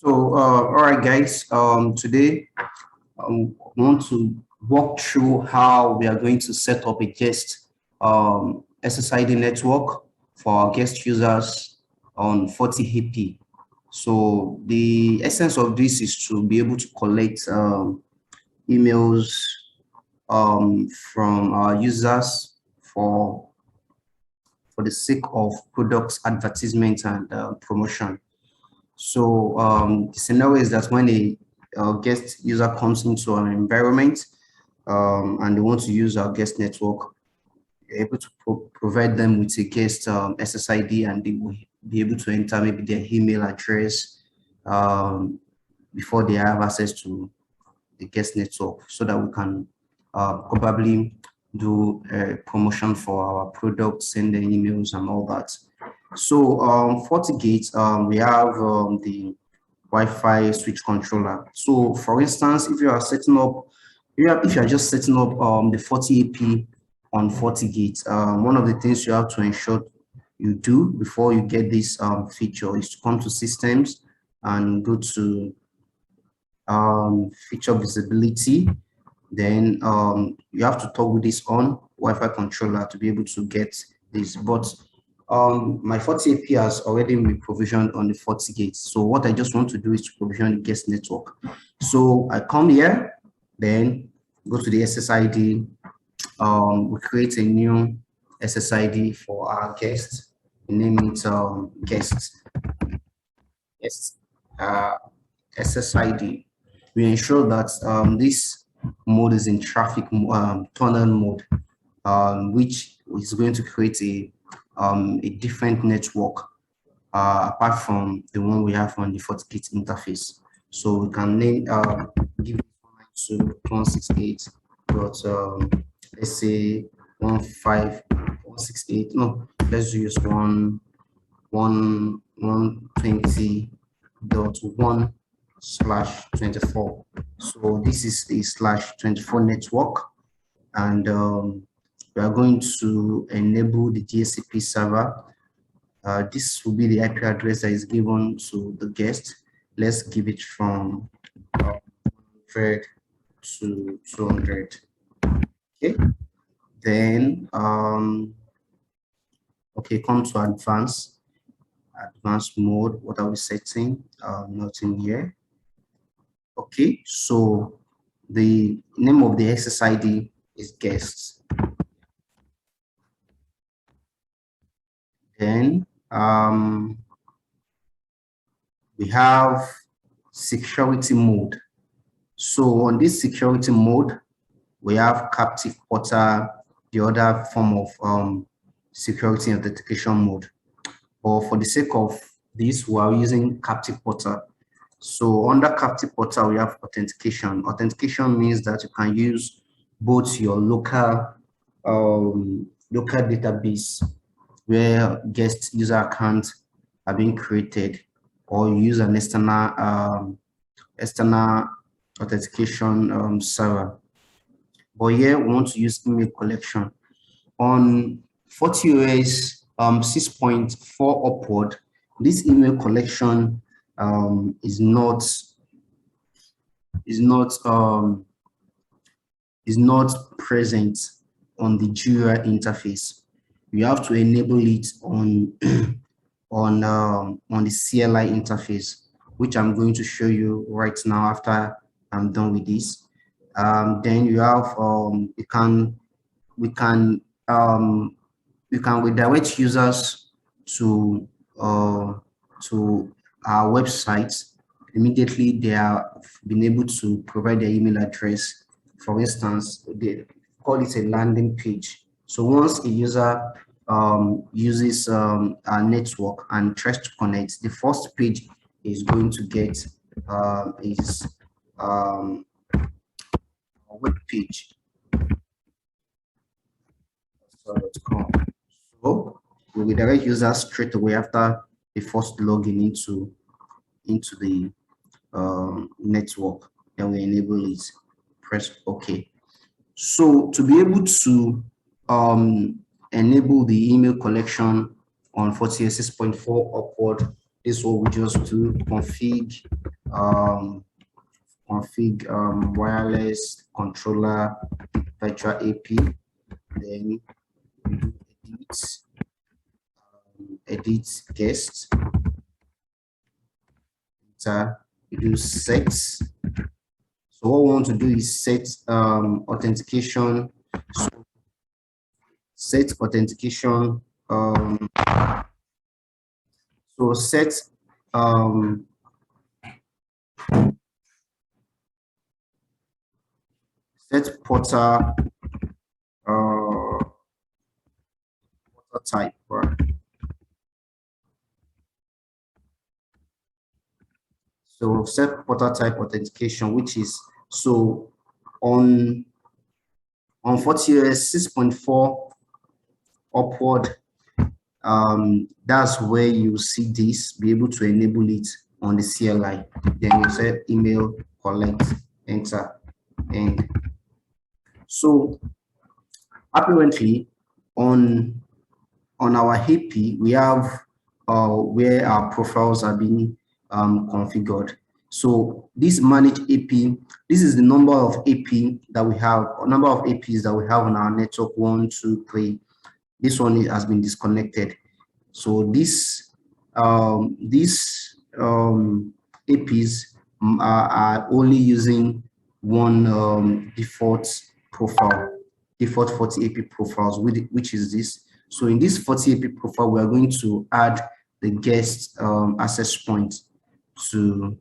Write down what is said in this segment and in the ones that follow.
All right, guys. Today I want to walk through how we are going to set up a guest SSID network for our guest users on FortiAP. So the essence of this is to be able to collect emails from our users for the sake of products advertisement and promotion. So the scenario is that when a guest user comes into our environment and they want to use our guest network, we're able to provide them with a guest SSID, and they will be able to enter maybe their email address before they have access to the guest network, so that we can probably do a promotion for our products, send the emails and all that. So FortiGate, we have the Wi-Fi switch controller. So for instance, if you are setting up, if you are just setting up the FortiAP on FortiGate, one of the things you have to ensure you do before you get this feature is to come to systems and go to feature visibility. Then you have to toggle this on Wi-Fi controller to be able to get this. But my FortiAP has already been provisioned on the FortiGate. So what I just want to do is to provision the guest network. So I come here, then go to the SSID. We create a new SSID for our guest. We name it guest. Yes, SSID. We ensure that this mode is in traffic tunnel mode, which is going to create a different network apart from the one we have on the FortiGate interface. So we can name give it to 168, but let's say 15168. No, let's use 120.1/24. So this is a /24 network, and we are going to enable the DHCP server. This will be the IP address that is given to the guest. Let's give it from 100 to 200. Okay. Then okay, come to advanced mode. What are we setting? Nothing here. Okay, so the name of the SSID is guests. Then we have security mode. So on this security mode, we have captive portal, the other form of security authentication mode. But for the sake of this, we are using captive portal. So under captive portal, we have authentication. Authentication means that you can use both your local database where guest user accounts are being created, or use an external authentication server. But here we want to use email collection. On FortiOS 6.4 upward, this email collection is not present on the GUI interface. You have to enable it on on the CLI interface, which I'm going to show you right now after I'm done with this. Then you have we redirect users to our website immediately they are been able to provide their email address. For instance, they call it a landing page. So once a user uses our network and tries to connect, the first page is going to get is web page. So we will direct users straight away after the first login into the network. Then we enable it. Press OK. So to be able to enable the email collection on FortiOS 6.4 upward, this is what we just do: config config wireless controller virtual AP, then we do edit guest, we do set. So what we want to do is set authentication. So set authentication. So set set portal type, right? So set portal type authentication, which is so on FortiOS 6.4 upward, that's where you see this, be able to enable it on the CLI. Then you say email, collect, enter, and so apparently on our AP, we have where our profiles are being configured. So this manage AP, this is the number of AP that we have, number of APs that we have on our network, 1, 2, 3. This one has been disconnected. So this APs are only using one default profile, default FortiAP profiles, which is this. So in this FortiAP profile, we are going to add the guest access point to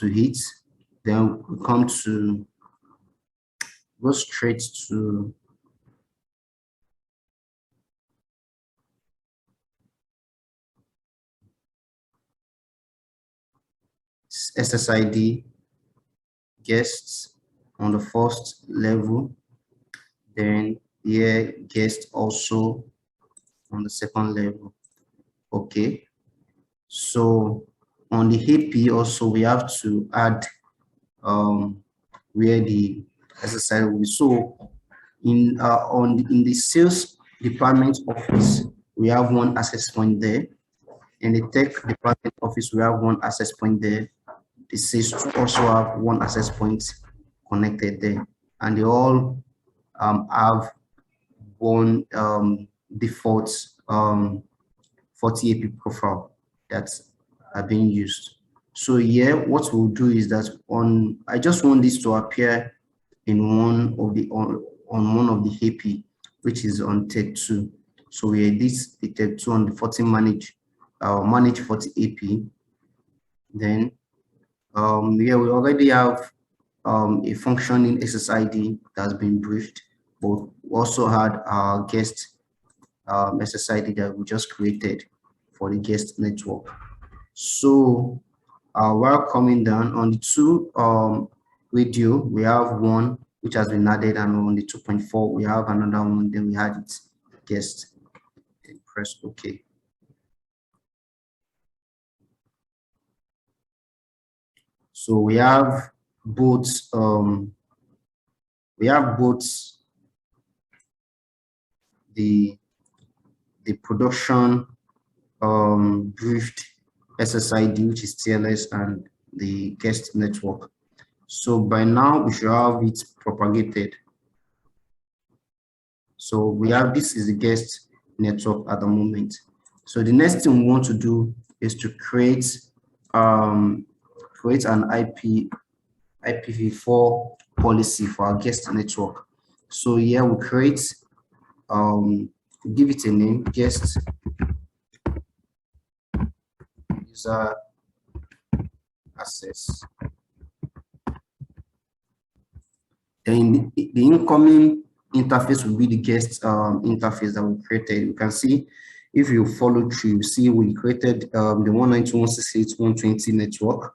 it. Then we come to go straight to SSID guests on the first level. Then here guest also on the second level. Okay, so on the AP also we have to add where the SSID will be. So in the sales department office we have one access point there. In the tech department office we have one access point there. The sales also have one access point connected there, and they all have one default FortiAP profile that's being used. So here, what we'll do is that I just want this to appear in one of the on one of the AP, which is on Tech 2. So we edit the Tech 2 on the manage FortiAP. Then here we already have a functioning SSID that's been briefed, but we also had our guest SSID that we just created for the guest network. So while coming down on the 2 radio, we have one which has been added, and on the 2.4 we have another one. Then we had it guest. And press OK. So we have both the production briefed SSID, which is TLS, and the guest network. So by now we should have it propagated. So we have, this is the guest network at the moment. So the next thing we want to do is to create an IPv4 policy for our guest network. So here we create, give it a name, guest user access. Then the incoming interface will be the guest interface that we created. You can see, if you follow through, you see we created the 192.168.120 network.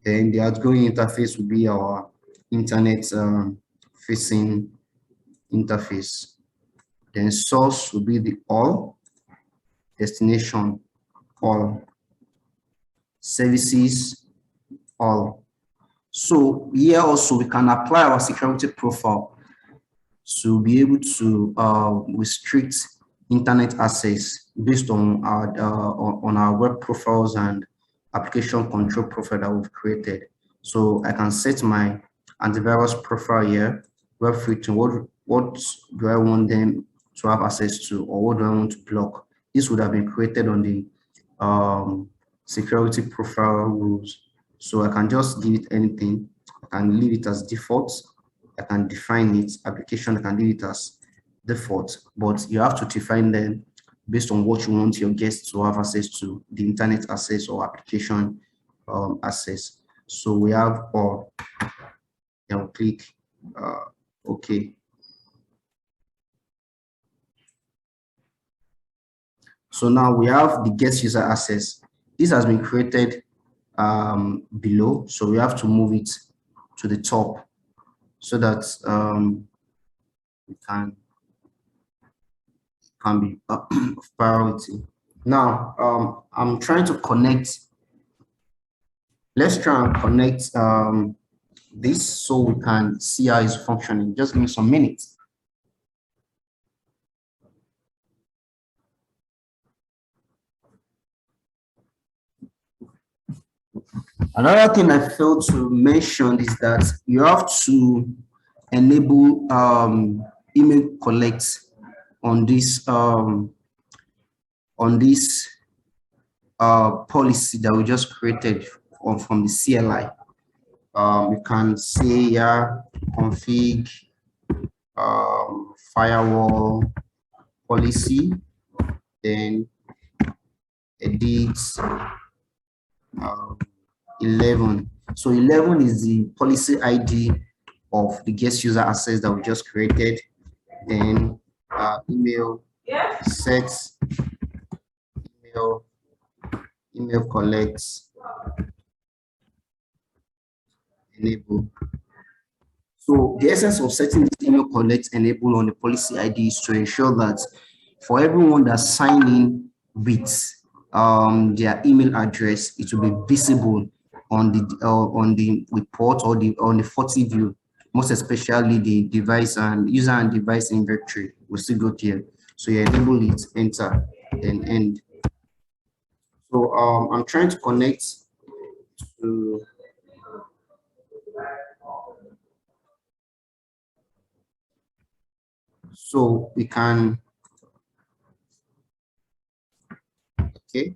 Then the outgoing interface will be our internet facing interface. Then source will be the all, destination all, services all. So here also we can apply our security profile to be able to restrict internet access based on our web profiles and application control profile that we've created. So I can set my antivirus profile here, web filtering, what do I want them to have access to, or what do I want to block. This would have been created on the security profile rules. So I can just give it anything. I can leave it as default. I can define it. Application, I can leave it as default, but you have to define them based on what you want your guests to have access to, the internet access or application access. So we have all. Then click OK. So now we have the guest user access. This has been created below, so we have to move it to the top so that we can be of priority. Now I'm trying to connect. Let's try and connect this so we can see how it's functioning. Just give me some minutes. Another thing I failed to mention is that you have to enable email collect on this policy that we just created from the CLI. You can say here config firewall policy, then edit 11. So 11 is the policy ID of the guest user access that we just created. Then email set email collects enable. So the essence of setting this email collect enable on the policy ID is to ensure that for everyone that's signing with their email address, it will be visible on the report or on the FortiView, most especially the device and user and device inventory. We'll still go here. So you enable it, enter, then end. So I'm trying to connect to so we can, okay,